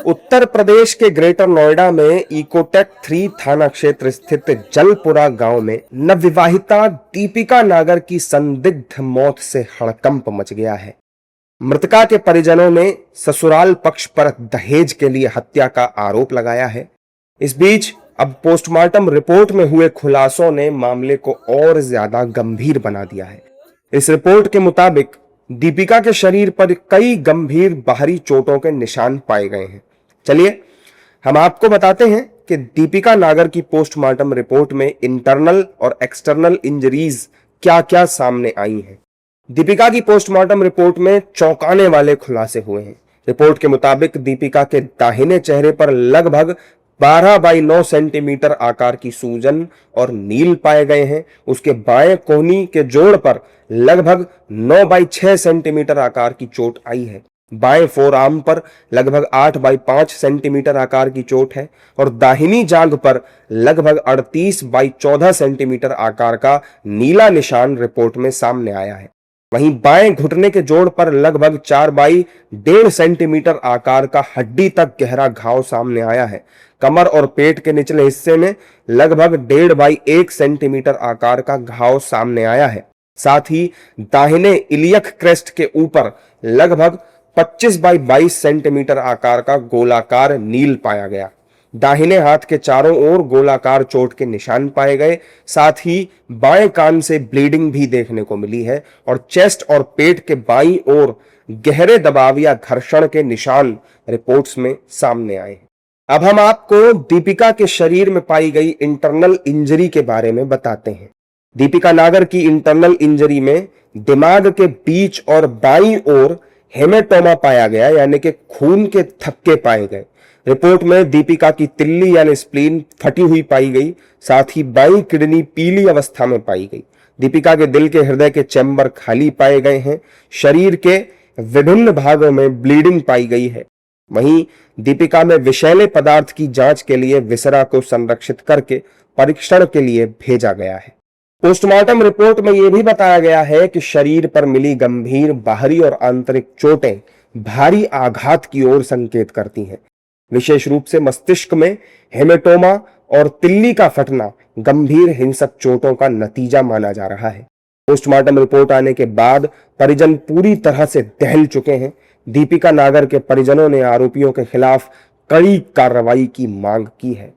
उत्तर प्रदेश के ग्रेटर नोएडा में इकोटेक 3 थाना क्षेत्र स्थित जलपुरा गांव में नवविवाहिता दीपिका नागर की संदिग्ध मौत से हड़कंप मच गया है। मृतका के परिजनों ने ससुराल पक्ष पर दहेज के लिए हत्या का आरोप लगाया है। इस बीच अब पोस्टमार्टम रिपोर्ट में हुए खुलासों ने मामले को और ज्यादा गंभीर बना दिया है। इस रिपोर्ट के मुताबिक दीपिका के शरीर पर कई गंभीर बाहरी चोटों के निशान पाए गए हैं। चलिए हम आपको बताते हैं कि दीपिका नागर की पोस्टमार्टम रिपोर्ट में इंटरनल और एक्सटर्नल इंजरीज क्या-क्या सामने आई हैं। दीपिका की पोस्टमार्टम रिपोर्ट में चौंकाने वाले खुलासे हुए हैं। रिपोर्ट के मुताबिक दीपिका के दाहिने चेहरे पर लगभग 12 बाई 9 सेंटीमीटर आकार की सूजन और नील पाए गए हैं। उसके बाएं कोहनी के जोड़ पर लगभग 9 बाई 6 सेंटीमीटर आकार की चोट आई है। बाएं फोरआर्म पर लगभग 8 बाई 5 सेंटीमीटर आकार की चोट है और दाहिनी जांघ पर लगभग 38 बाई 14 सेंटीमीटर आकार का नीला निशान रिपोर्ट में सामने आया है। वहीं बाएं घुटने के जोड़ पर लगभग 4 बाई 1.5 सेंटीमीटर आकार का हड्डी तक गहरा घाव सामने आया है। कमर और पेट के निचले हिस्से में लगभग 1.5 बाई 1 सेंटीमीटर आकार का घाव सामने आया है। साथ ही दाहिने इलियक क्रेस्ट के ऊपर लगभग 25 बाई 22 सेंटीमीटर आकार का गोलाकार नील पाया गया। दाहिने हाथ के चारों ओर गोलाकार चोट के निशान पाए गए। साथ ही बाएं कान से ब्लीडिंग भी देखने को मिली है और चेस्ट और पेट के बाईं ओर गहरे दबाव या घर्षण के निशान रिपोर्ट्स में सामने आए हैं। अब हम आपको दीपिका के शरीर में पाई गई इंटरनल इंजरी के बारे में बताते हैं। दीपिका नागर की इंटरनल इंजरी में दिमाग के बीच और बाईं ओर हेमेटोमा पाया गया, यानी कि खून के थक्के पाए गए। रिपोर्ट में दीपिका की तिल्ली यानी स्प्लीन फटी हुई पाई गई। साथ ही बाईं किडनी पीली अवस्था में पाई गई। दीपिका के दिल के हृदय के चैम्बर खाली पाए गए हैं। शरीर के विभिन्न भागों में ब्लीडिंग पाई गई है। वहीं दीपिका में विषैले पदार्थ की जांच के लिए विसरा को संरक्षित करके परीक्षण के लिए भेजा गया है। पोस्टमार्टम रिपोर्ट में यह भी बताया गया है कि शरीर पर मिली गंभीर बाहरी और आंतरिक चोटें भारी आघात की ओर संकेत करती हैं। विशेष रूप से मस्तिष्क में हेमेटोमा और तिल्ली का फटना गंभीर हिंसक चोटों का नतीजा माना जा रहा है। पोस्टमार्टम रिपोर्ट आने के बाद परिजन पूरी तरह से दहल चुके हैं। दीपिका नागर के परिजनों ने आरोपियों के खिलाफ कड़ी कार्रवाई की मांग की है।